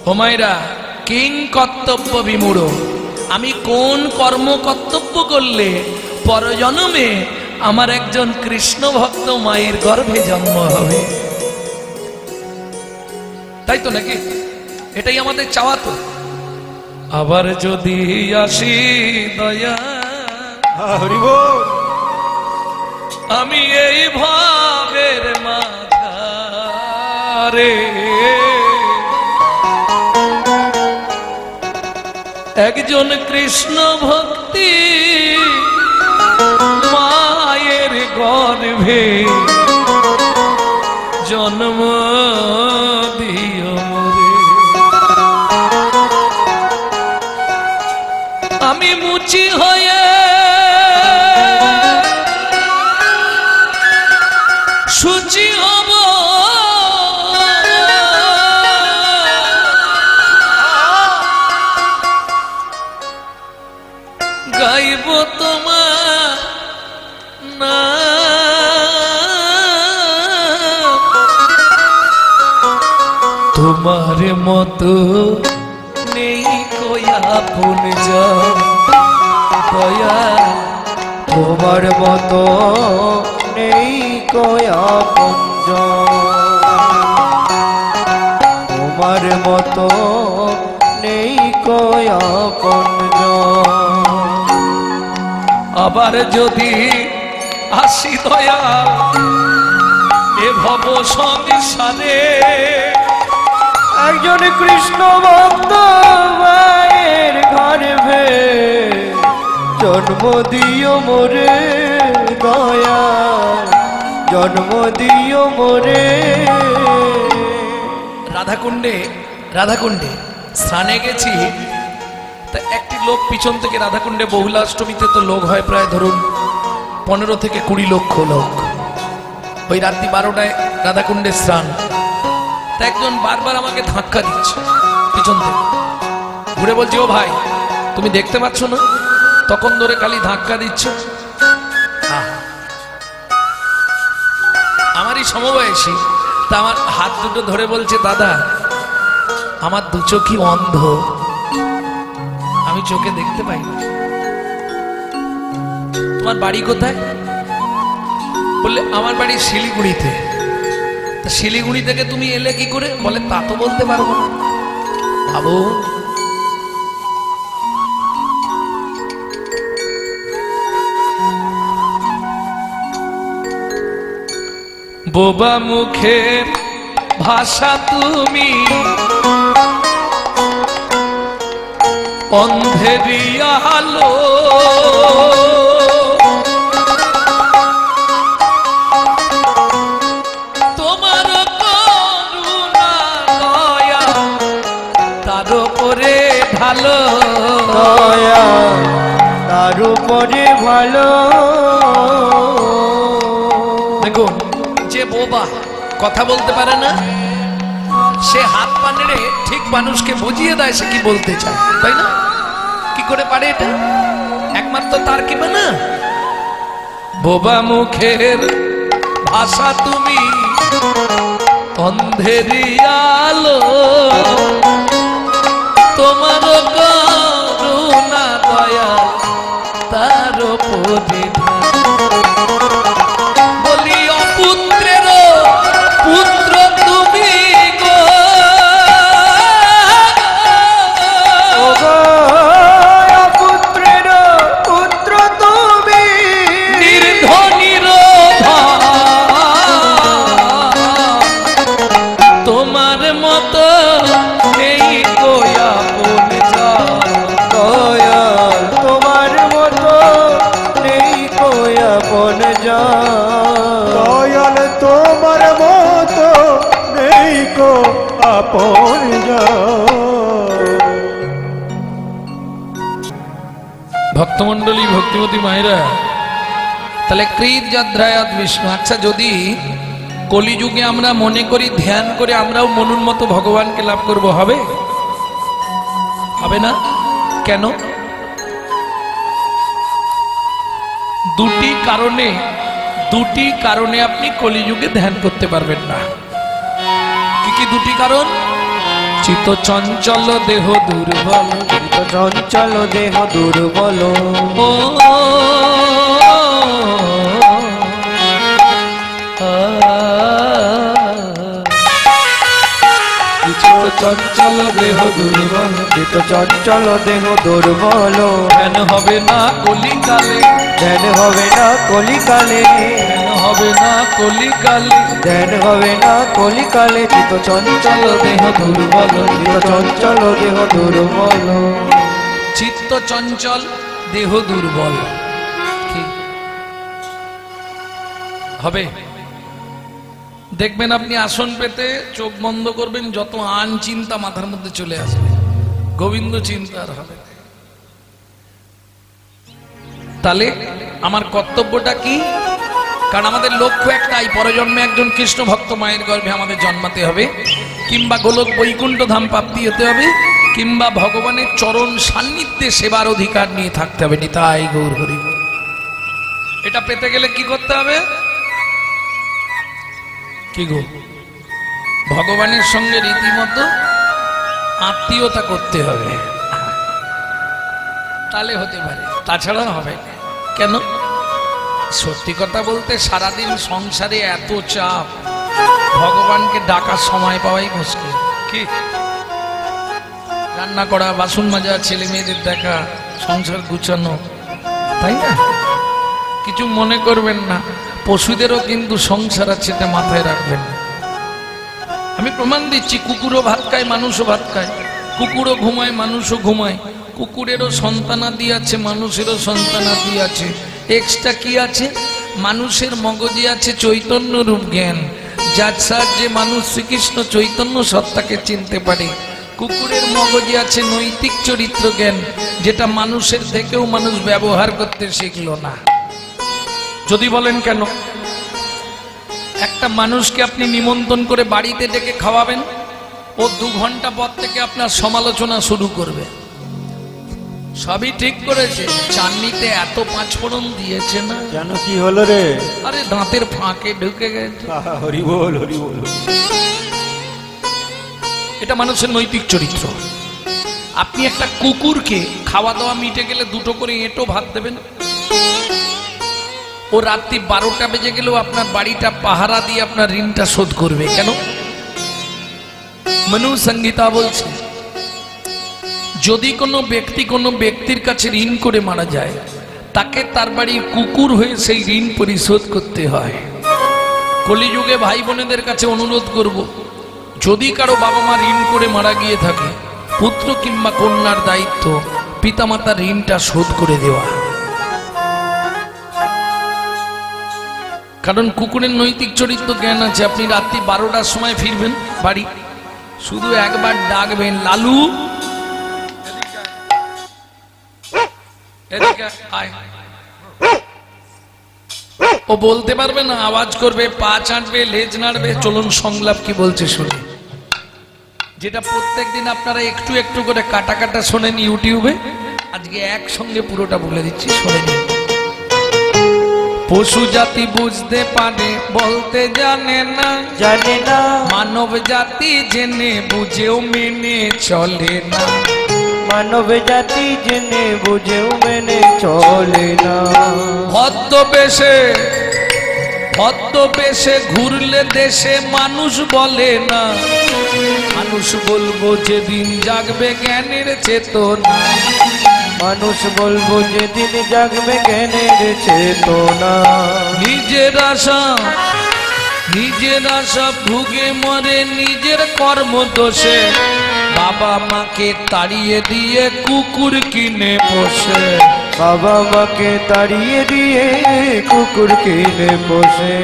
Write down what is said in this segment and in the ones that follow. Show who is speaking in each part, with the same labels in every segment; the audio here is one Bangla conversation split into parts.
Speaker 1: ও মায়েরা, কিং কর্তব্য বিমূঢ়, আমি কোন কর্ম কর্তব্য করলে পরজন্মে আমার একজন কৃষ্ণ ভক্ত মায়ের গর্ভে জন্ম হবে? তাই তো নাকি? এটাই আমাদের চাওয়া তো। আবার যদি আসি দয়া, আমি এই ভাবের মাঝারে একজন কৃষ্ণ ভক্তি মায়ের গর্ভে জন্ম দিও মোরে। আমি মুচি হয়ে শুচি হব, গাইব তোমার না, তোমার মতো নেই কোয়া আপন জন দয়া,
Speaker 2: তোমার মতো নেই কোয়া আপন জন, তোমার মতো নেই কোয়া আপন জন।
Speaker 1: আবার যদি আসি দয়া এ ভব সংসারে
Speaker 2: একজন কৃষ্ণ ভক্ত মায়ের গর্ভে জন্ম দিও মোরে দয়া, জন্ম দিও মোরে।
Speaker 1: রাধাকুণ্ডে স্নানে গেছি, তা একটি লোক পিছন থেকে রাধাকুণ্ডে বহুলাষ্টমীতে তো লোক হয় প্রায় ধরুন 15 থেকে 20 লক্ষ লোক। ওই রাত্রি 12টায় রাধাকুণ্ডে স্নান, তা একজন বারবার আমাকে ধাক্কা দিচ্ছে পিছন থেকে, ঘুরে বলছে ও ভাই তুমি দেখতে পাচ্ছ না? তখন ধরে খালি ধাক্কা দিচ্ছে। আমারই সমবয়সী, তা আমার হাত দুটো ধরে বলছে দাদা আমার দু চোখই অন্ধ, আমি চোখে দেখতে পাই না। তোমার বাড়ি কোথায়? বললে আমার বাড়ি শিলিগুড়িতে। তা শিলিগুড়ি থেকে তুমি এলে কি করে? বলে তা তো বলতে পারবো না। ভাবো, বোবা মুখের ভাষা তুমি অন্ধেরি আলো, তোমার করুণা দয়া তার উপরে ভালো,
Speaker 2: দয়া তার উপরে ভালো।
Speaker 1: দেখুন, যে বোবা কথা বলতে পারে না, সে হাত পা নেড়ে ঠিক মানুষকে বুঝিয়ে দেয় সে কি বলতে চায়, তাই না? কি করে পারে এটা? একমাত্র তার কি না। বোবা মুখের ভাষা তুমি অন্ধেরি আলো, তোমার করুণা দয়া তার উপরে বলি অপুত্রের পুত্র তুমি গো,
Speaker 2: পুত্রের পুত্র তুমি
Speaker 1: নির্ধনীর তোমার মতো নেই কোয়া আপন জন,
Speaker 2: দয়া তোমার মতো নেই কোয়া আপন জন, দয়াল তোমার মতো নেই কো আপন জন।
Speaker 1: ভক্তমন্ডলী, ভক্তিমতী মায়েরা, তাহলে কৃত যাদ্রায়াত বিষ্ণু। আচ্ছা, যদি কলিযুগে আমরা মনে করি ধ্যান করে আমরাও মনুর মতো ভগবানকে লাভ করব, হবে? হবে না। কেন? দুটি কারণে আপনি কলিযুগে ধ্যান করতে পারবেন না। কি কি দুটি কারণ? চিত চঞ্চল দেহ দুর্বল,
Speaker 2: চিত চঞ্চল দেহ দুর্বল,
Speaker 1: ও চিত চঞ্চল দেহ দুর্বল,
Speaker 2: চিত চঞ্চল দেহ দুর্বল,
Speaker 1: ধ্যান হবে না কলিকালে,
Speaker 2: ধ্যান হবে না কলিকালে,
Speaker 1: ধ্যান হবে না কলিকালে,
Speaker 2: ধ্যান হবে না কলিকালে, চিত চঞ্চল দেহ দুর্বল, চিত চঞ্চল দেহ দুর্বল,
Speaker 1: চিত্ত চঞ্চল দেহ দুর্বল। কি হবে? দেখবেন আপনি আসন পেতে চোখ বন্ধ করবেন, যত আন চিন্তা মাথার মধ্যে চলে আসবে, গোবিন্দ চিন্তা আর হবে। তাহলে আমার কর্তব্যটা কি? কারণ আমাদের লক্ষ্য একটাই, পরজন্মে একজন কৃষ্ণ ভক্ত মায়ের গর্ভে আমাদের জন্মাতে হবে, কিংবা গোলক বৈকুণ্ঠ ধাম প্রাপ্তি হতে হবে, কিংবা ভগবানের চরণ সান্নিধ্যে সেবার অধিকার নিয়ে থাকতে হবে। নিতাই গৌর হরি। এটা পেতে গেলে কি করতে হবে? কি গো, ভগবানের সঙ্গে রীতিমতো আত্মীয়তা করতে হবে, তাহলে হতে পারে, তাছাড়া হবে না। কেন? সত্যি কথা বলতে সারাদিন সংসারে এত চাপ, ভগবানকে ডাকার সময় পাওয়াই মুশকিল। কি রান্না করা, বাসন মাজা, ছেলে মেয়েদের দেখা, সংসার গুছানো, তাই না? কিছু মনে করবেন না, পশুদেরও কিন্তু সংসার আছে, এটা মাথায় রাখবেন। আমি প্রমাণ দিচ্ছি, কুকুরও ভাত খায়, মানুষও ভাত খায়, কুকুরও ঘুমায়, মানুষও ঘুমায়, কুকুরেরও সন্তানাদি আছে, মানুষেরও সন্তানাদি আছে। এক্সট্রা কি আছে? মানুষের মগজে আছে চৈতন্য রূপ জ্ঞান, যার সাহায্যে মানুষ শ্রীকৃষ্ণ চৈতন্য সত্তাকে চিনতে পারে। কুকুরের মগজে আছে নৈতিক চরিত্র জ্ঞান, যেটা মানুষের থেকেও মানুষ ব্যবহার করতে শিখলো না। যদি বলেন কেন? একটা মানুষকে আপনি নিমন্ত্রণ করে বাড়িতে ডেকে খাওয়াবেন, ও 2 ঘন্টা পর থেকে আপনার সমালোচনা শুরু করবে। সবই ঠিক করেছে, চাটনিতে এত 5 ফোড়ন দিয়েছে না,
Speaker 2: কেন কি হলো রে?
Speaker 1: আরে দাঁতের ফাঁকে ঢুকে গেছে।
Speaker 2: হরি বল, হরি বল।
Speaker 1: এটা মানুষের নৈতিক চরিত্র। আপনি একটা কুকুরকে খাওয়া দাওয়া মিটে গেলে 2টো করে এঁটো ভাত দেবেন, ও রাত্রি 12টা বেজে গেলেও আপনার বাড়িটা পাহারা দিয়ে আপনার ঋণটা শোধ করবে। কেন? মনু সংহিতা বলছে, যদি কোনো ব্যক্তি কোনো ব্যক্তির কাছে ঋণ করে মারা যায়, তাকে তার বাড়ির কুকুর হয়ে সেই ঋণ পরিশোধ করতে হয়। কলিযুগে ভাই বোনেদের কাছে অনুরোধ করব, যদি কারো বাবা মা ঋণ করে মারা গিয়ে থাকে, পুত্র কিংবা কন্যার দায়িত্ব পিতামাতার ঋণটা শোধ করে দেওয়া। কারণ কুকুরের নৈতিক চরিত্র জ্ঞান আছে। আপনি রাত্রি 12টার সময় ফিরবেন বাড়ি, শুধু একবার ডাকবেন, লালু এদিকে আয়। ও বলতে পারবে না, আওয়াজ করবে, পা চাটবে, লেজ নাড়বে। চলুন সংলাপ কি বলছে শুনি, যেটা প্রত্যেকদিন আপনারা একটু একটু করে কাটা কাটা শোনেন ইউটিউবে, আজকে একসঙ্গে পুরোটা বলে দিচ্ছি, শোনেন। পশু জাতি বুঝতে পারে, বলতে জানে না,
Speaker 2: জানে না।
Speaker 1: মানব জাতি জেনে বুঝেও মেনে চলে না,
Speaker 2: মানব জাতি জেনে বুঝেও মেনে চলে না।
Speaker 1: ছদ্মবেশে ঘুরলে দেশে মানুষ বলে না, মানুষ বলবো যেদিন জাগবে জ্ঞানের চেতনা,
Speaker 2: মানুষ বলবো যেদিন জাগবে জ্ঞানের চেতনা।
Speaker 1: নিজের আশা ভুগে মরে নিজের কর্ম দোষে, বাবা মাকে তাড়িয়ে দিয়ে কুকুর কিনে বসে,
Speaker 2: বাবা মাকে তাড়িয়ে দিয়ে কুকুর কিনে বসে।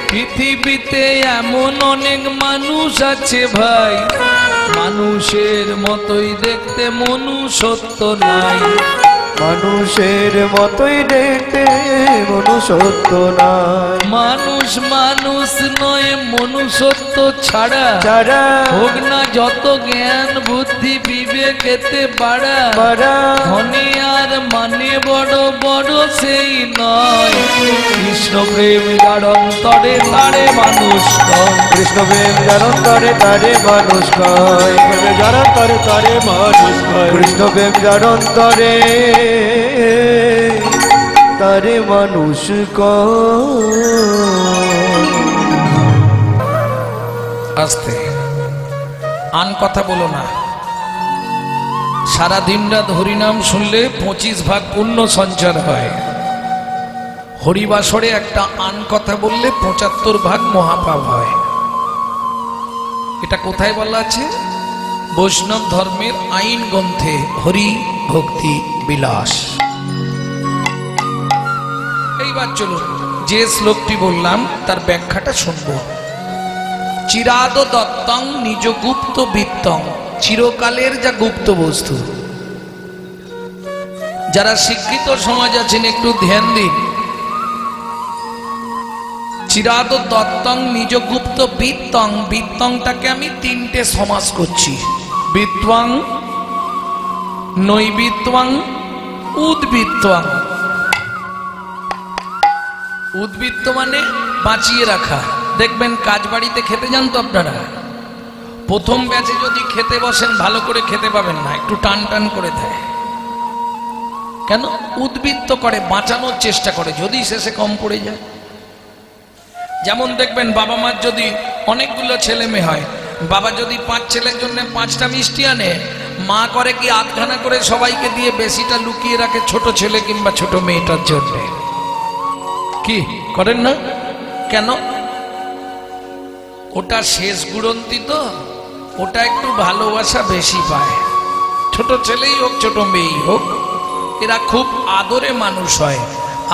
Speaker 1: পৃথিবীতে এমন অনেক মানুষ আছে ভাই, মানুষের মতোই দেখতে মনুষ্যত্ব নাই।
Speaker 2: মানুষের মতোই দেখতে মনুষ্যত্ব নাই।
Speaker 1: মানুষ মানুষ নয় মনুষ্যত্ব ছাড়া
Speaker 2: যারা
Speaker 1: হোক না যত জ্ঞান বুদ্ধি বিবেকেতে বাড়া
Speaker 2: পারা
Speaker 1: ধনী আর মানে বড় বড় সেই নয় কৃষ্ণ প্রেম যার অন্তরে তারে মানুষ কয়।
Speaker 2: কৃষ্ণ প্রেম যার অন্তরে তারে মানুষ কয়।
Speaker 3: যার অন্তরে তারে মানুষ কয়।
Speaker 2: কৃষ্ণ প্রেম যার অন্তরে তারে মানুষ কয়।
Speaker 1: আস্তে আন কথা বলো না। সারা দিন রাত হরিনাম শুনলে 25 ভাগ পুণ্য সঞ্চার হয়। হরিবাসরে একটা আন কথা বললে 75 ভাগ মহাপাপ হয়। এটা কোথায় বলা আছে? বৈষ্ণব ধর্মের আইন গ্রন্থে হরি ভক্তি বিলাস। এইবার চলুন যে শ্লোকটি বললাম তার ব্যাখ্যাটা শুনব। চিরাদ দত্তং নিজ গুপ্ত বৃত্তং, চিরকালের যা গুপ্ত বস্তু। যারা শিক্ষিত সমাজ আছেন একটু ধ্যান দিন। চিরাদ দত্তং নিজ গুপ্ত বৃত্তং, বৃত্তংটাকে আমি তিনটে সমাস করছি। বিত্বাং, নৈবিত্বাং, উদ্বৃত্তাং। উদ্বৃত্ত মানে বাঁচিয়ে রাখা। দেখবেন কাজ বাড়িতে খেতে যান তো আপনারা, প্রথম ব্যাচে যদি খেতে বসেন ভালো করে খেতে পাবেন না, একটু টান টান করে দেয়। কেন? উদ্বৃত্ত করে, বাঁচানোর চেষ্টা করে, যদি শেষে কম পড়ে যায়। যেমন দেখবেন বাবা মার যদি অনেকগুলো ছেলে মেয়ে হয়, বাবা যদি 5 ছেলের জন্য 5টা মিষ্টি আনে, মা করে কি আধখানা করে সবাইকে দিয়ে বেশিটা লুকিয়ে রাখে ছোট ছেলে কিংবা ছোট মেয়েটার জন্য। কি করেন না? কেন? ওটা শেষ গুড়ন্তি তো, ওটা একটু ভালোবাসা বেশি পায়। ছোট ছেলেই হোক ছোট মেয়েই হোক, এরা খুব আদরে মানুষ হয়।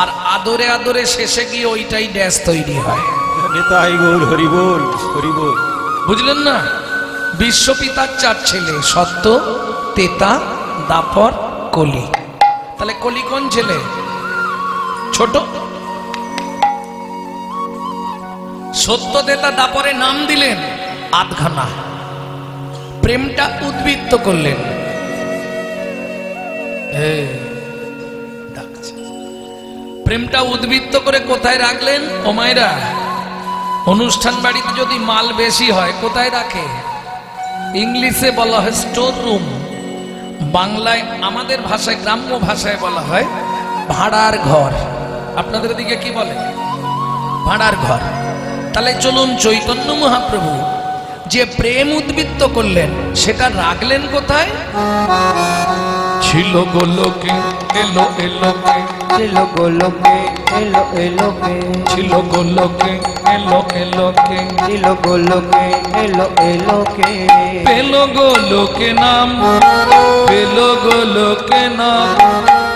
Speaker 1: আর আদরে আদরে শেষে গিয়ে ওইটাই ড্যাশ তৈরি হয়।
Speaker 3: নিতাই গৌর হরি বল, হরি বল।
Speaker 1: বুঝলেন না? বিশ্বপিতার 4 ছেলে, সত্য, তেতা, দাপর, কলি। তাহলে কলি কোন ছেলে? ছোট। সত্য, তেতা, দাপরে নাম দিলেন আধখানা, প্রেমটা উদ্বৃত্ত করলেন। প্রেমটা উদ্বৃত্ত করে কোথায় রাখলেন? ও মায়েরা, অনুষ্ঠান বাড়িতে যদি মাল বেশি হয় কোথায় রাখে? ইংলিশে বলা হয় স্টোর রুম, বাংলায় আমাদের ভাষায় গ্রাম্য ভাষায় বলা হয় ভাড়ার ঘর। আপনাদের দিকে কি বলে? ভাড়ার ঘর। তাহলে চলুন চৈতন্য মহাপ্রভু যে প্রেম উদ্বৃত্ত করলেন সেটা রাখলেন কোথায়? ছিল গোলকে এলো এলোকে,
Speaker 2: ছিল গোলকে এলো এলোকে,
Speaker 1: ছিল গোলকে এলো এলোকে,
Speaker 2: ছিল গোলকে এলো এলোকে।
Speaker 1: পেল গোলকে নাম, পেল গোলকে নাম,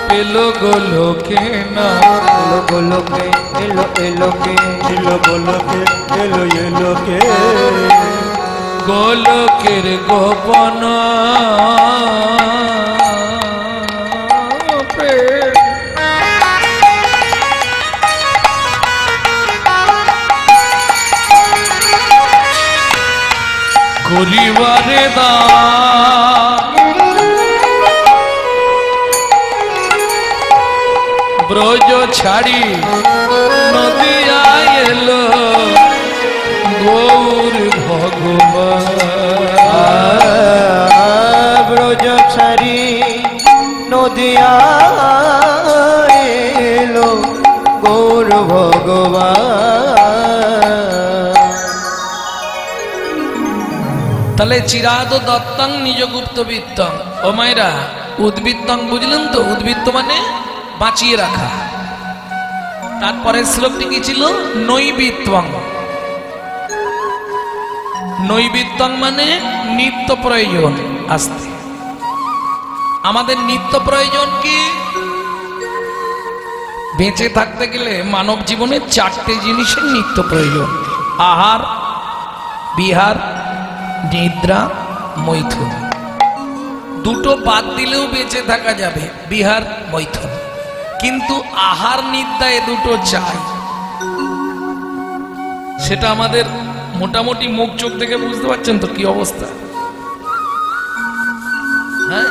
Speaker 1: পেল গোলকে নাম।
Speaker 2: ছিল গোলকে এলো এলোকে,
Speaker 3: ছিল গোলকে এলো এলোকে।
Speaker 1: গোলকের গোপন প্রেম। করিবারে দান ব্রজ ছাড়ি নদিয়া এলো গৌর ভগবান।
Speaker 2: ব্রজ ছাড়ি নদিয়া এলো গৌর ভগবান।
Speaker 1: তাহলে চিরাদ দত্তং নিজ গুপ্ত বৃত্তং। ও মায়েরা, উদ্বৃত্তং বুঝলেন তো? উদ্বৃত্ত মানে বাঁচিয়ে রাখা। তারপরের শ্লোকটি কি ছিল? নৈবিত্বং। নৈবিত্বং মানে নিত্য প্রয়োজন। আস্তে, আমাদের নিত্য প্রয়োজন কি? বেঁচে থাকতে গেলে মানব জীবনে 4টে জিনিসের নিত্য প্রয়োজন: আহার, বিহার, নিদ্রা, মৈথুন। দুটো বাদ দিলেও বেঁচে থাকা যাবে, বিহার মৈথুন, কিন্তু আহার নিদ্রা এ দুটো চাই। সেটা আমাদের মোটামুটি মুখ চোখ দেখে বুঝতে পারছেন তো কি অবস্থা। হ্যাঁ,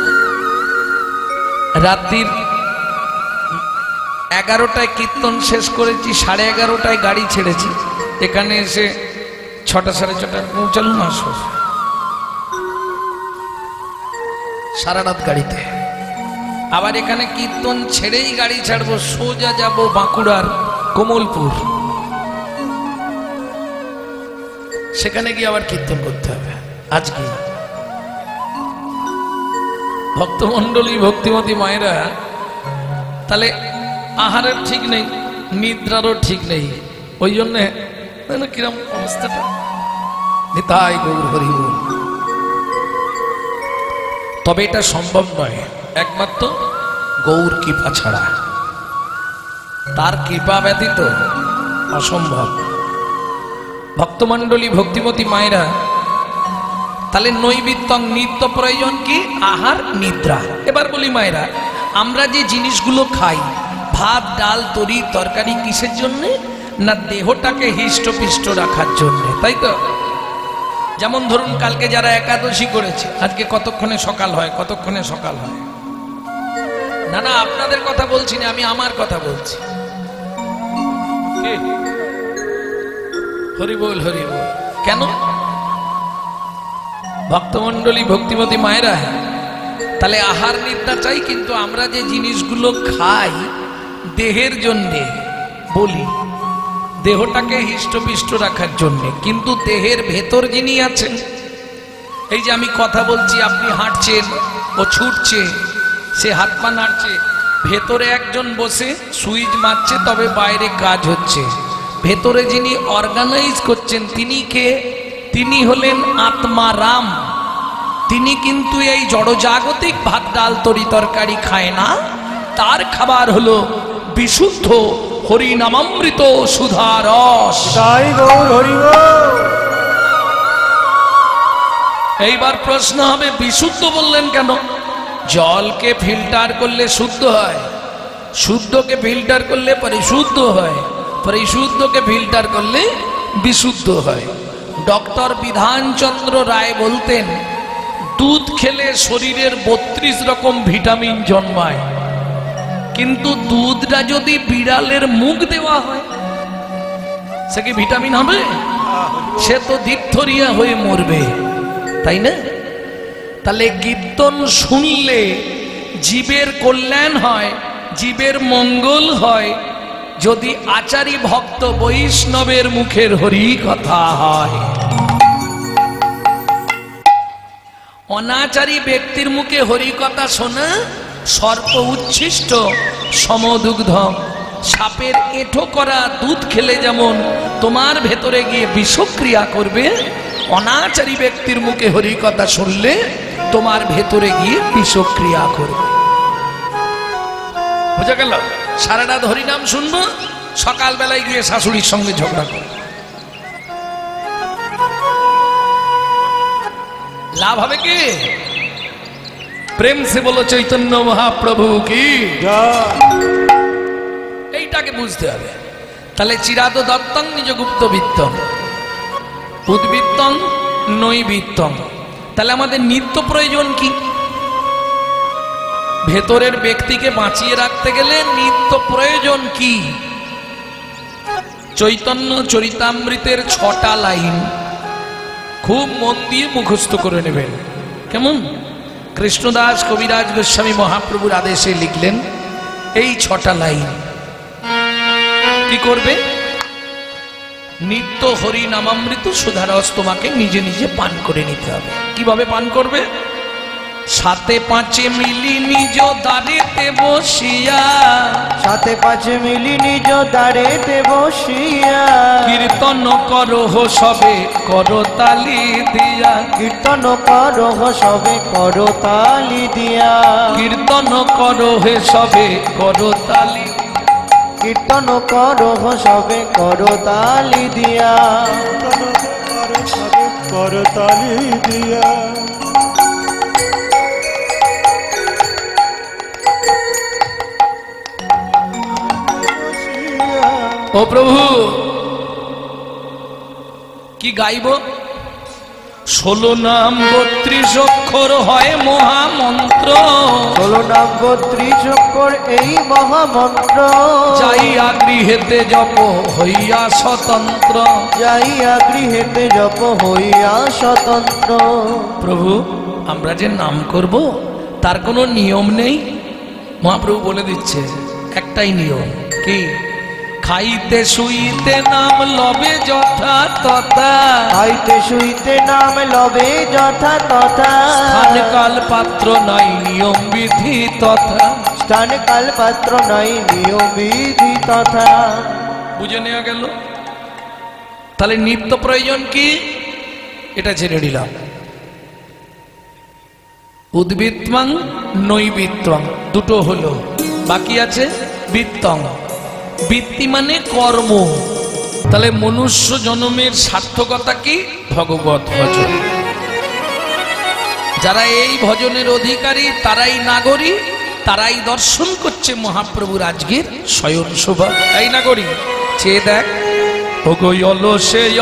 Speaker 1: রাত্রির 11টায় কীর্তন শেষ করেছি, 11:30টায় গাড়ি ছেড়েছি, এখানে এসে 6টা 6:30 পৌঁছালাম। আসো সারা রাত গাড়িতে, আবার এখানে কীর্তন ছেড়েই গাড়ি ছাড়বো, সোজা যাব বাঁকুড়ার কমলপুর, সেখানে গিয়ে আবার কীর্তন করতে হবে। আজকে ভক্তমণ্ডলী ভক্তিমতী মায়েরা, তাহলে আহারের ঠিক নেই, নিদ্রারও ঠিক নেই, ওই জন্যে কিরম অবস্থাটা। নিতাই গৌর হরি বল। তবে এটা সম্ভব নয় একমাত্র গৌর কৃপা ছাড়া, তার কৃপা ব্যতীত অসম্ভব। ভক্তমণ্ডলী ভক্তিমতী মায়েরা, তাহলে নৈবিত্তং নিত্য প্রয়োজন কি? আহার নিদ্রা। এবার বলি মায়েরা, আমরা যে জিনিসগুলো খাই, ভাত ডাল তরি তরকারি, কিসের জন্য? না দেহটাকে হৃষ্টপিষ্ট রাখার জন্য, তাই তো? যেমন ধরুন কালকে যারা একাদশী করেছে, আজকে কতক্ষণে সকাল হয়, কতক্ষণে সকাল হয়? না না, আপনাদের কথা বলছি না, আমি আমার কথা বলছি। হরি বল হরি বল। কেন? ভক্তমণ্ডলী ভক্তিমতী মায়েরা, তাহলে আহার নিদ্রা চাই, কিন্তু আমরা যে জিনিসগুলো খাই দেহের জন্যে, বলি দেহটাকে হৃষ্টপিষ্ট রাখার জন্যে, কিন্তু দেহের ভেতর যিনি আছেন, এই যে আমি কথা বলছি, আপনি হাঁটছেন, ও ছুটছে, সে হাত পা নাড়ছে, ভেতরে একজন বসে সুইচ মারছে, তবে বাইরে কাজ হচ্ছে। ভেতরে যিনি অর্গানাইজ করছেন তিনি কে? তিনি হলেন আত্মারাম। তিনি কিন্তু এই জড়জাগতিক ভাত ডাল তরি তরকারি খায় না, তার খাবার হলো বিশুদ্ধ হরিনামামৃত সুধারস।
Speaker 3: তাই গৌর হরি বল।
Speaker 1: এইবার প্রশ্ন হবে, বিশুদ্ধ বললেন কেন? জলকে ফিল্টার করলে শুদ্ধ হয়, শুদ্ধকে ফিল্টার করলে পরিশুদ্ধ হয়, পরিশুদ্ধকে ফিল্টার করলে বিশুদ্ধ হয়। ডক্টর বিধানচন্দ্র রায় বলতেন, দুধ খেলে শরীরের 32 রকম ভিটামিন জন্মায়, কিন্তু দুধটা যদি বিড়ালের মুখ দেওয়া হয়, সে কি ভিটামিন হবে? সে তো ডিপথেরিয়া হয়ে মরবে, তাই না? তাহলে কীর্তন শুনলে জীবের কল্যাণ হয়, জীবের মঙ্গল হয়, যদি আচারী ভক্ত বৈষ্ণবের মুখের হরি কথা হয়। অনাচারী ব্যক্তির মুখে হরি কথা শোনা সর্প উচ্ছিষ্ট সমদুগ্ধ। সাপের এঁঠো করা দুধ খেলে যেমন তোমার ভেতরে গিয়ে বিষক্রিয়া করবে, অনাচারী ব্যক্তির মুখে হরি কথা শুনলে তোমার ভেতরে গিয়ে বিষক্রিয়া করবে। বুঝা গেল? সারা রাত হরিনাম শুনবো, সকালবেলায় গিয়ে শাশুড়ির সঙ্গে ঝগড়া করবো, লাভ হবে কি? প্রেম সে বলো চৈতন্য মহাপ্রভু কি। এইটাকে বুঝতে হবে। তাহলে চিরাদ দত্তং নিজ গুপ্ত বিত্তং, উদ্বৃত্তং নৈবিত্তং। তাহলে আমাদের নিত্য প্রয়োজন কি? ভেতরের ব্যক্তিকে বাঁচিয়ে রাখতে গেলে নিত্য প্রয়োজন কি? চৈতন্য চরিতামৃতের 6টা লাইন খুব মন দিয়ে মুখস্থ করে নেবেন। কেমন? কৃষ্ণদাস কবিরাজ গোস্বামী মহাপ্রভুর আদেশে লিখলেন এই 6টা লাইন। কি করবে? নিত্য হরি নামামৃত সুধারস তোমাকে নিজে নিজে পান করে নিতে হবে। কিভাবে পান করবে? 7 5 মিলি নিজ দাঁড়েতে বসিয়া,
Speaker 2: 7 5 মিলি নিজ দাঁড়েতে বসিয়া,
Speaker 1: কীর্তন করহ সবে করতালি দিয়া,
Speaker 2: কীর্তন করহ সবে করতালি দিয়া,
Speaker 1: কীর্তন করহে সবে করতালি,
Speaker 2: কীর্তন করহ সবে করতালি দিয়া,
Speaker 3: করতালি দিয়া।
Speaker 1: ও প্রভু কি গাইব? 16 নাম 32 অক্ষর হয় মহামন্ত্র,
Speaker 2: 16 নাম 32 অক্ষর এই মহামন্ত্র,
Speaker 1: যাইয়া গৃহেতে জপ হইয়া স্বতন্ত্র,
Speaker 2: যাইয়া গৃহেতে জপ হইয়া স্বতন্ত্র।
Speaker 1: প্রভু আমরা যে নাম করব তার কোনো নিয়ম নেই? মহাপ্রভু বলে দিচ্ছে একটাই নিয়ম, কি? খাইতে শুইতে নাম লবে যথা তথা,
Speaker 2: খাইতে শুইতে নাম লবে যথা তথা,
Speaker 1: স্থান কাল পাত্র নাই নিয়ম বিধি তথা।
Speaker 2: স্থান কাল পাত্র নাই নিয়ম বিধি তথা।
Speaker 1: বুঝে নেওয়া গেল? তাহলে নিত্য প্রয়োজন কি? এটা ছেড়ে দিলাম। উদ্বৃত্তং নৈবৃত্তং দুটো হলো, বাকি আছে বৃত্তং। বৃত্তি মানে কর্ম। তাহলে মনুষ্য জন্মের সার্থকতা কি? ভগবত ভজন। যারা এই ভজনের অধিকারী তারাই নাগরী, তারাই দর্শন করছে মহাপ্রভুর আজকের শয়ন শোভা। এই নাগরী চেয়ে দেখ, ওগো অলসেয়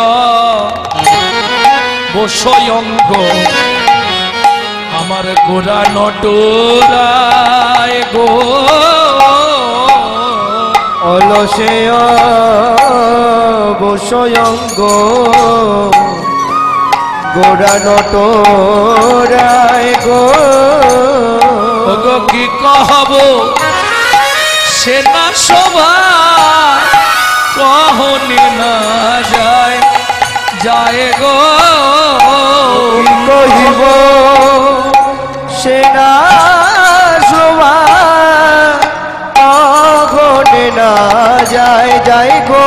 Speaker 1: বসয়ঙ্গ আমার গোরা নটরায় গো,
Speaker 2: অলসেয় বসয়ঙ্গ গোরা নটরায় গো,
Speaker 1: ওগো কি কহব সেনা শোভা কহনে না যায় যায় গো,
Speaker 2: কি কহিব সেনা শোভা কহনে না যায় যায় গো।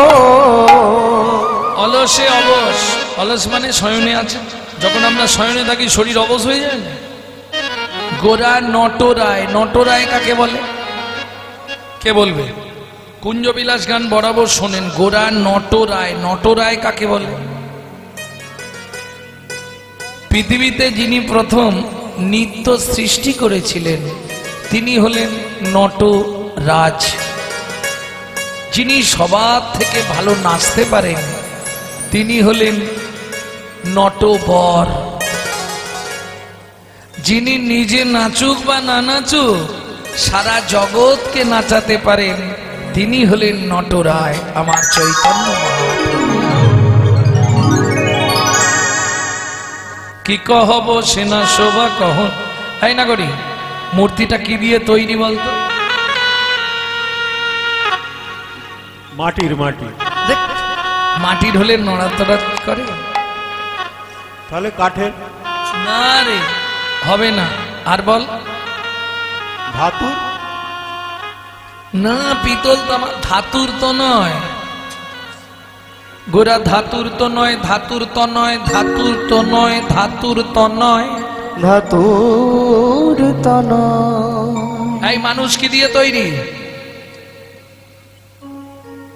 Speaker 1: অলসে অবস, অলস মানে শয়নে আছে। যখন আমরা শয়নে থাকি শরীর অবশ হয়ে যায় না? গোরা নটরায়, নটরায় কাকে বলে? কে বলবে? কুঞ্জবিলাস গান বরাবর শোনেন। গোরা নটরায়, নটরায় কাকে বলে? পৃথিবীতে যিনি প্রথম নৃত্য সৃষ্টি করেছিলেন তিনি হলেন নটরাজ। যিনি সবার থেকে ভালো নাচতে পারেন তিনি হলেন নটবর। যিনি নিজে নাচুক বা না নাচুক সারা জগৎকে নাচাতে পারেন তিনি হলেন নটরায়, আমার চৈতন্য মহাপ্রভু। কি কহব সেনা শোভা কহন। তাই না করি? মূর্তিটা কি দিয়ে তৈরি বলতো?
Speaker 3: মাটির মাটি।
Speaker 1: মাটির হলে নড়াচড়া করে?
Speaker 3: তাহলে কাঠের?
Speaker 1: না রে, হবে না। আর বল।
Speaker 3: ধাতু?
Speaker 1: না, পিতল তো ধাতুর তো নয়। গোরা ধাতুর তো নয়, ধাতুর তো নয়, ধাতুর তো নয়, ধাতুর তো নয়,
Speaker 2: ধাতুর তন।
Speaker 1: এই মানুষ কি দিয়ে তৈরি?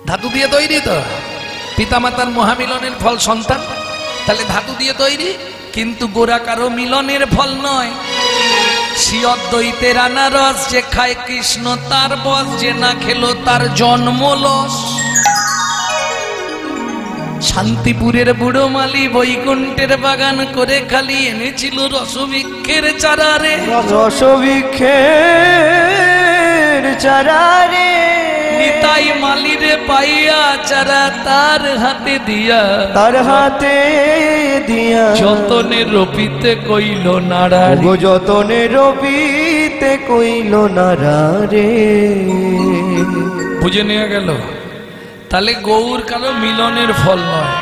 Speaker 1: ধাতু দিয়ে তৈরি তো। পিতামাতার মহামিলনের ফল সন্তান, তাহলে ধাতু দিয়ে তৈরি। কিন্তু গোরা কারো মিলনের ফল নয়। শ্রীঅদ্বৈতের আনারস যে খায় কৃষ্ণ তার বস, যে না খেলো তার জন্মলস। শান্তিপুরের বুড়ো মালি বৈকুণ্ঠের বাগান করে খালি এনেছিল রসবৃক্ষের চারারে,
Speaker 2: রসবৃক্ষের চারারে।
Speaker 1: নিতাই মালিরে পাইয়া চারা তার হাতে দিয়া,
Speaker 2: তার হাতে দিয়া
Speaker 1: যতনে রপিতে কইল নাড়া,
Speaker 2: গো যতনে রবিতে কইল নারা রে।
Speaker 1: বুঝে নেওয়া গেল? তাহলে গৌর কারো মিলনের ফল নয়,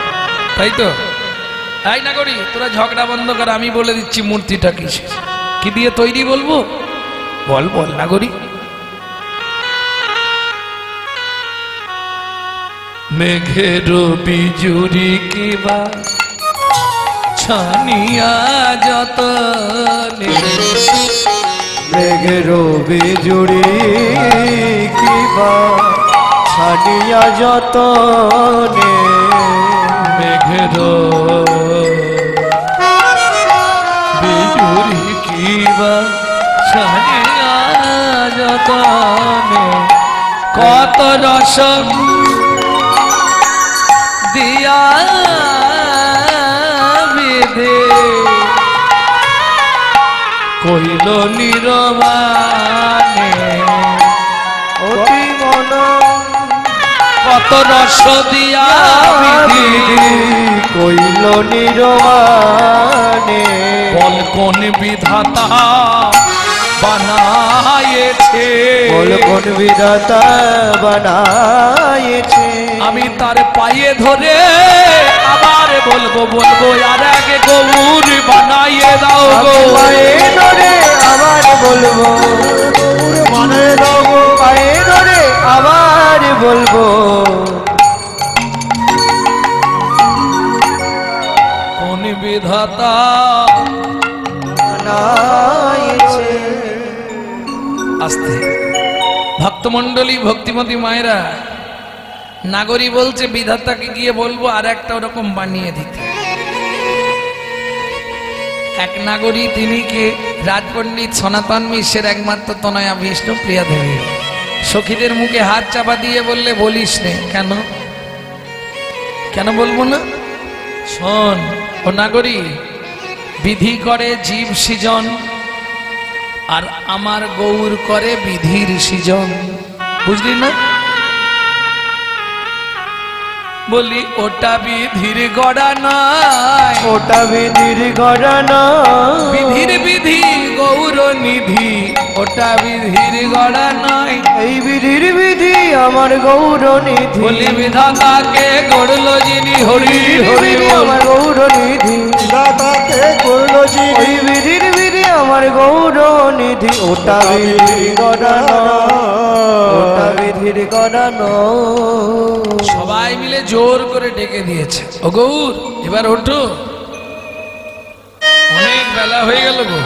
Speaker 1: তাই তো? তাই না করি? তোরা ঝগড়া বন্ধ কর, আমি বলে দিচ্ছি মূর্তিটা কিসের, কি দিয়ে তৈরি বলবো? বল বল না করি। মেঘের বিজুরি কিবা ছানিয়া যতনে,
Speaker 2: মেঘের বিজুড়ি কিবা ছানিয়া যতনে,
Speaker 1: মেঘের বিজুরি কিবা ছানিয়া যতনে, কত রস দিয়া বিধি কইল নিরবানে
Speaker 2: অতি মন
Speaker 1: কত রস দিয়া বিধি
Speaker 2: কইল নিরবানে
Speaker 1: বল কোন বিধাতা বানায়েছে
Speaker 2: বল কোন বিধাতা বানায়েছে
Speaker 1: আমি তার পায়ে ধরে আবার বলবো বলবো আর আগে গৌর বানাইয়ে দাও গো
Speaker 2: পায়ে ধরে আবার বলবো
Speaker 3: মানে দাও গো।
Speaker 2: পায়ে ধরে আবার বলবো
Speaker 1: কোন বিধাতা
Speaker 2: বানায়েছে
Speaker 1: আস্তে ভক্তমণ্ডলী ভক্তিমতী মায়েরা নাগরী বলছে বিধাতাকে গিয়ে বলবো আর একটা ওরকম বানিয়ে দিতে এক নাগরী তিনি কে রাজপণ্ডিত সনাতন মিশ্রের একমাত্র তনয়া বিষ্ণু প্রিয়া দেবী সখীদের মুখে হাত চাপা দিয়ে বললে বলিস নে কেন কেন বলবো না শোন ও নাগরী বিধি করে জীব সৃজন আর আমার গৌর করে বিধির সৃজন বুঝলি না বলি ওটা বিধির গড়া নয়
Speaker 2: ওটা বিধির গড়ানো
Speaker 1: বিধির বিধি গৌর নিধি ওটা বিধির গড়া নয়
Speaker 2: এই বিধির বিধি আমার গৌর নিধি
Speaker 1: বলি বিধাতাকে গড়লো যিনি হরি হরি
Speaker 2: বিধি
Speaker 1: বল
Speaker 2: আমার গৌর নিধি
Speaker 3: দাদাকে করলো জি
Speaker 2: ওই বিধির বিধি আমার গৌর নিধি ওটা বিধির গড়ানো ওটা বিধির গড়ানো
Speaker 1: সবাই মিলে জোর করে ডেকে দিয়েছে ও গৌর এবার ওঠো অনেক বেলা হয়ে গেল গো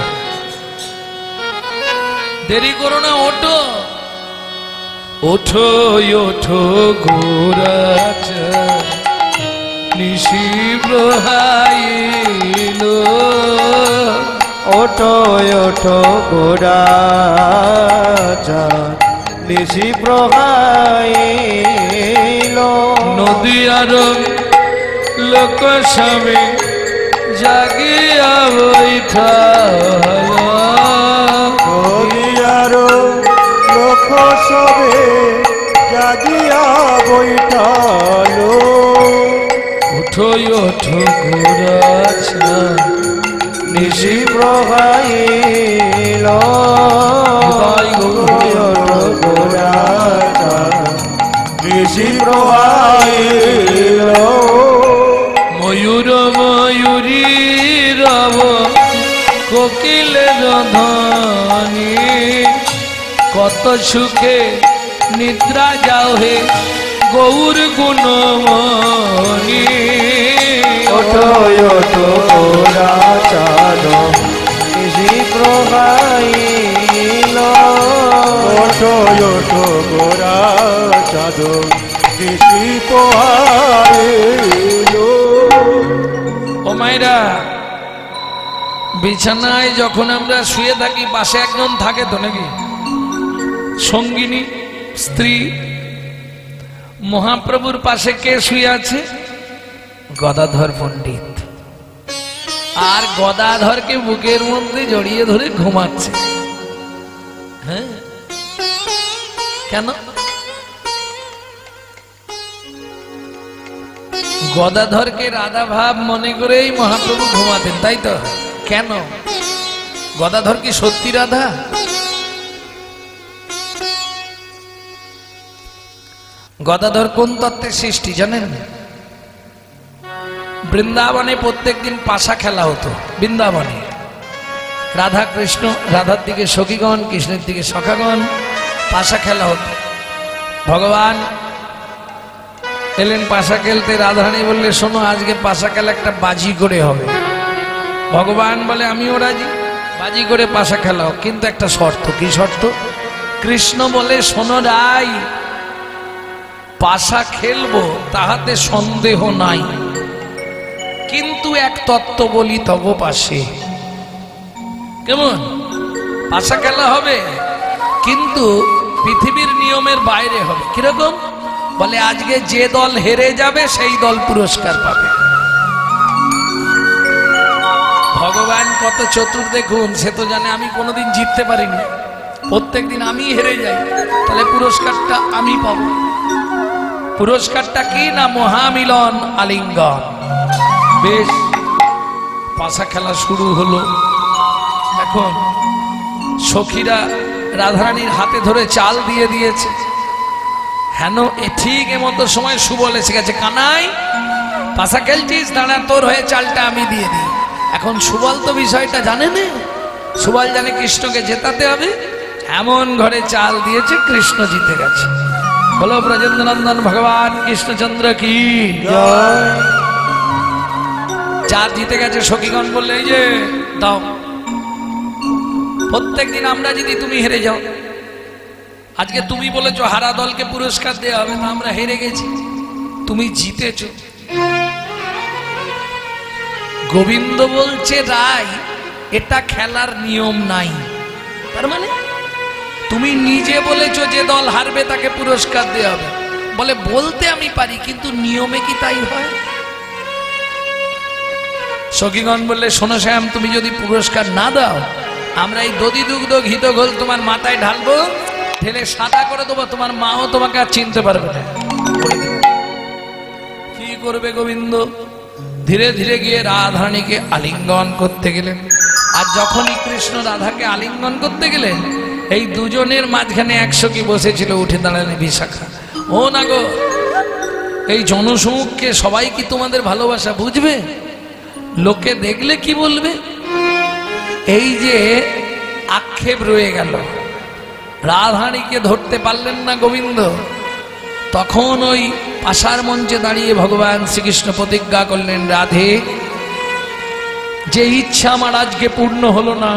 Speaker 1: দেরি করো না ওঠো ওঠো ওঠো গৌরাচ নিশি প্রহাইল
Speaker 2: ওঠো ওঠো গোরা নিশি প্রহাইল
Speaker 1: নদিয়ার লোক স্বামী জাগিয়া বৈঠাল
Speaker 3: নদিয়ারো লোক সবে জাগিয়া বৈঠালো
Speaker 1: উঠো ওঠো গোরাছ
Speaker 2: নিশি প্রহাইল ওঠো গোরা নিশি প্রহাইল
Speaker 1: ময়ূর ময়ূরী রব কোকিলের ধ্বনি কত সুখে নিদ্রা যাও হে গৌর গুণমণি
Speaker 2: ওঠো ওঠো গোরা চাঁদ নিশি প্রহাইল
Speaker 3: ওঠো ওঠো গোরা চাঁদ নিশি পোহাইলো
Speaker 1: ও মায়েরা বিছানায় যখন আমরা শুয়ে থাকি পাশে একজন থাকে তো নাকি সঙ্গিনী স্ত্রী মহাপ্রভুর পাশে কে শুয়ে আছে গদাধর পণ্ডিত আর গদাধরকে বুকের মধ্যে জড়িয়ে ধরে ঘুমাচ্ছে হ্যাঁ কেন গদাধরকে রাধা ভাব মনে করেই মহাপ্রভু ঘুমাতেন তাই তো কেন গদাধর কি সত্যি রাধা গদাধর কোন তত্ত্বের সৃষ্টি জানেন বৃন্দাবনে প্রত্যেকদিন পাশা খেলা হতো বৃন্দাবনে রাধা কৃষ্ণ রাধার দিকে সখীগণ কৃষ্ণের দিকে সখাগণ পাশা খেলা হতো ভগবান এলেন পাশা খেলতে রাধারানী বললে শোনো আজকে পাশা খেলা একটা বাজি করে হবে ভগবান বলে আমিও রাজি বাজি করে পাশা খেলাও কিন্তু একটা শর্ত কি শর্ত কৃষ্ণ বলে শোনো রাই পাশা খেলবো তাহাতে সন্দেহ নাই কিন্তু এক তত্ত্ব বলি তব পাশে কেমন পাশা খেলা হবে কিন্তু পৃথিবীর নিয়মের বাইরে হবে কিরকম বলে আজকে যে দল হেরে যাবে সেই দল পুরস্কার পাবে। ভগবান কত চতুর দেখুন, সে তো জানে আমি কোনোদিন জিততে পারিনি, প্রত্যেকদিন আমি হেরে যাই, তাহলে পুরস্কারটা আমি পাবো। পুরস্কারটা কি না মহামিলন আলিঙ্গন। বেশ, পাশা খেলা শুরু হলো। এখন সখীরা রাধারানীর হাতে ধরে চাল দিয়ে দিয়েছে। হেন ঠিক এমতো সময় সুবল এসে গেছে, কানাই পাশা খেলছিস, দাঁড়া, তোর হয়ে চালটা আমি দিয়ে দিই। এখন সুবল তো বিষয়টা জানে না, সুবল জানে কৃষ্ণকে জেতাতে হবে, এমন ঘরে চাল দিয়েছে, কৃষ্ণ জিতে গেছে। বলো ব্রজেন্দ্রনন্দন ভগবান কৃষ্ণচন্দ্র কি জয়। চাল জিতে গেছে, সখীগণ বললে এই যে দাও, প্রত্যেকদিন আমরা যদি তুমি হেরে যাও, আজকে তুমি বলেছো হারা দলকে পুরস্কার দেওয়া হবে, না আমরা হেরে গেছি, তুমি জিতেছো। গোবিন্দ বলছে রাই এটা খেলার নিয়ম নাই। তার মানে তুমি নিজে বলেছো যে দল হারবে তাকে পুরস্কার দেওয়া হবে, বলে বলতে আমি পারি, কিন্তু নিয়মে কি তাই হয়? সখীগণ বললে শোনো শ্যাম, তুমি যদি পুরস্কার না দাও, আমরা এই দধি দুগ্ধ ঘিত ঘোল তোমার মাথায় ঢালবো, ঢেলে সাদা করে দেবো, তোমার মাও তোমাকে আর চিনতে পারবে না। কি করবে গোবিন্দ? ধীরে ধীরে গিয়ে রাধারানীকে আলিঙ্গন করতে গেলেন। আর যখনই কৃষ্ণ রাধাকে আলিঙ্গন করতে গেলেন, এই দুজনের মাঝখানে একশো কি বসেছিল, উঠে দাঁড়ালেন বিশাখা। ও না গো, এই জনসমুখকে সবাই কি তোমাদের ভালোবাসা বুঝবে? লোকে দেখলে কি বলবে? এই যে আক্ষেপ রয়ে গেল, রাধারানীকে ধরতে পারলেন না গোবিন্দ। তখন ওই পাশার মঞ্চে দাঁড়িয়ে ভগবান শ্রীকৃষ্ণ প্রতিজ্ঞা করলেন, রাধে, যে ইচ্ছা আমার আজকে পূর্ণ হলো না,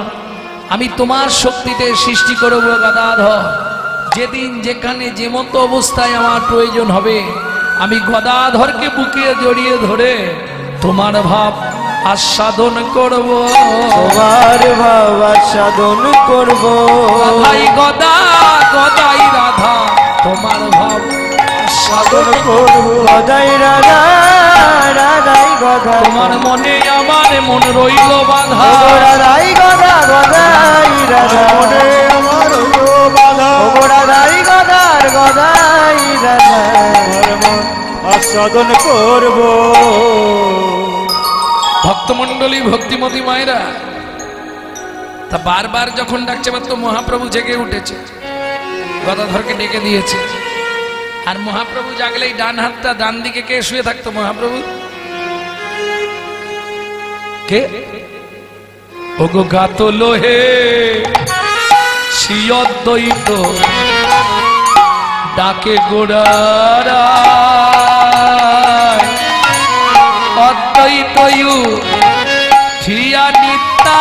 Speaker 1: আমি তোমার শক্তিতে সৃষ্টি করব গদাধর। যেদিন যেখানে যে মতো অবস্থায় আমার প্রয়োজন হবে, আমি গদাধরকে বুকে জড়িয়ে ধরে তোমার ভাব আস্বাদন করব,
Speaker 2: তোমার ভাব আস্বাদন করব।
Speaker 1: রাধাই গদা, গদাই রাধা, তোমার ভাব আস্বাদন করব।
Speaker 2: গদাই রাধা, রাধাই গদা,
Speaker 1: তোমার মনে আমার মন রইল বাধা।
Speaker 2: রাধাই গদা, গদাই রাধা,
Speaker 3: মনে আমার রইল বাধা।
Speaker 2: রাধাই গদার, গদাই রাধা,
Speaker 3: আস্বাদন করব।
Speaker 1: ভক্তমন্ডলী, ভক্তিমতী মায়েরা, তা বারবার যখন ডাকছে, তো মহাপ্রভু জেগে উঠেছে, গদাধরকে ডেকে দিয়েছে। আর মহাপ্রভু জাগলেই ডান হাতটা ডান দিকে কে শুয়ে থাকতো? মহাপ্রভু কে? ওগো গাত লোহে শিয়দ্বৈত ডাকে গোড়ারা, অদ্বৈতয়ু থিয়া নিত্যা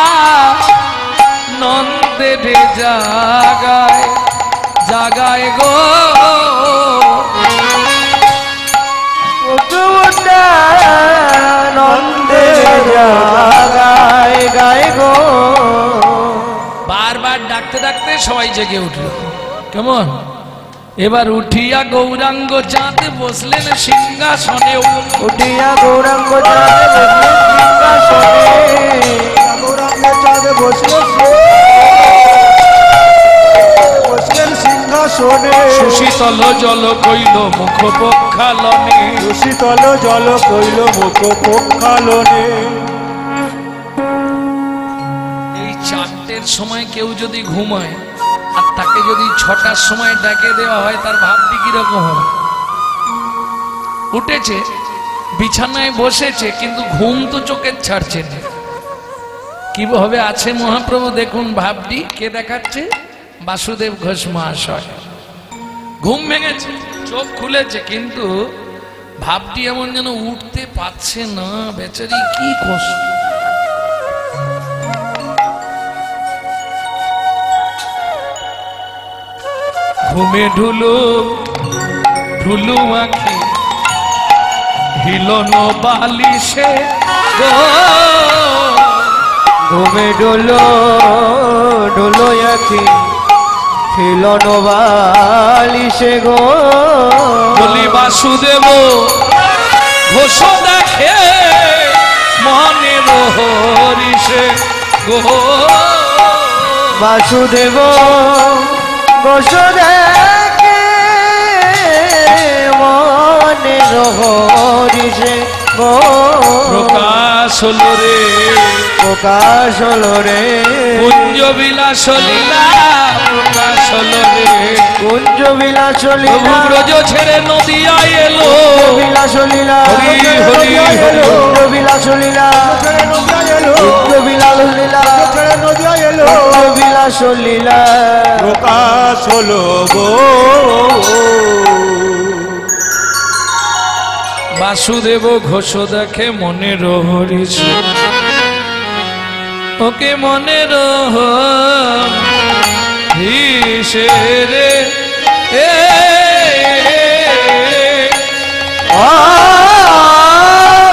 Speaker 1: নন্দে রে জাগায়, জাগায় গো
Speaker 2: নন্দে জাগায় গায় গো।
Speaker 1: বারবার ডাকতে ডাকতে সবাই জেগে উঠল। কেমন? এবার উঠিয়া গৌরাঙ্গ চাঁদ বসলেন সিংহাসনে,
Speaker 2: উঠিয়া গৌরাঙ্গ চাঁদ সিংহাসনে,
Speaker 3: গৌরাঙ্গ চাঁদ বসলেন সিংহাসনে।
Speaker 1: সুশীতল জল কইল মুখ পক্ষালনে,
Speaker 3: সুশীতল জল কইল মুখ পক্ষালনে।
Speaker 1: এই 4টের সময় কেউ যদি ঘুমায় আর তাকে যদি 6টার সময় ডেকে দেওয়া হয়, তার ভাবটি কিরকম হবে? উঠেছে, বিছানায় বসেছে, কিন্তু ঘুম তো চোখের ছাড়ছে না। কিভাবে আছে মহাপ্রভু দেখুন, ভাবটি কে দেখাচ্ছে? বাসুদেব ঘোষ মহাশয়। ঘুম ভেঙেছে, চোখ খুলেছে, কিন্তু ভাবটি এমন যেন উঠতে পারছে না। বেচারি কি কষ্ট। ঘুমে ঢুলু ঢুলু আঁখি হিলন বালিশে গো,
Speaker 2: ঘুমে ডোলো ডোলো আখি খিলন বালিশে গো
Speaker 1: বলি বাসুদেব ঘোষ দেখে মনের হরিষে গো
Speaker 2: বাসুদেব ঘোষ দেখে মনের হরিষে গো
Speaker 1: প্রকাশ হলো রে
Speaker 2: প্রকাশ হলো রে
Speaker 1: কুঞ্জ বিলাস লীলা প্রকাশ হলো রে
Speaker 2: কুঞ্জ বিলাস লীলা
Speaker 1: ব্রজ ছেড়ে নদিয়ায় এলো
Speaker 2: বিলাস লীলা
Speaker 1: হরি হরি হরি
Speaker 2: কুঞ্জ বিলাস লীলা কুঞ্জ বিলাস লীলা কুঞ্জ বিলাস লীলা
Speaker 3: প্রকাশ হলো গো
Speaker 1: বাসুদেব ঘোষ দেখে মনের হরিষ ওকে মনের হরিষে রে এ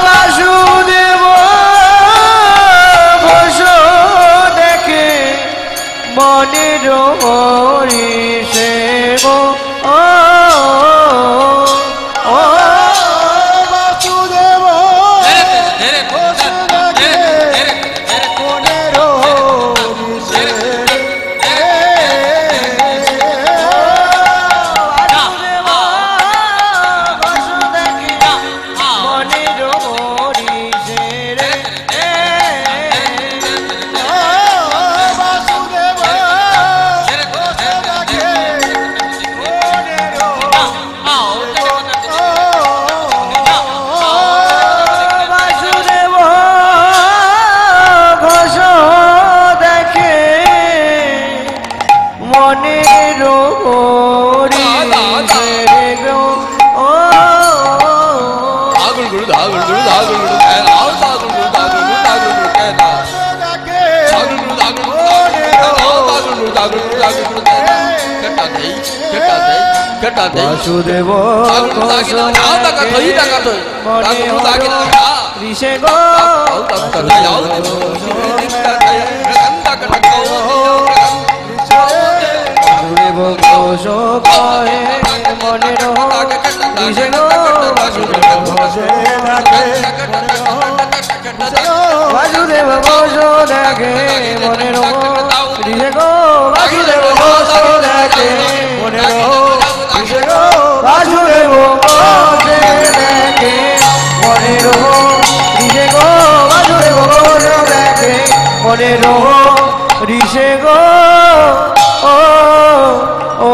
Speaker 2: বাসুদেব ঘোষ দেখে মনের হরিষে গো বাসুদেব বাসুদেব ঋষে গো বাসুদেব ঘোষ কহে মনের ঋষে গো বাসুদেব ঘোষ দেখে মনের ঋষে গো বাসুদেব ঘোষ দেখে মনের বাসুদেব ঘোষ দেখে মনের ঋষে গো বাসুদেব ঘোষ দেখে মনের ঋষে গো ও ও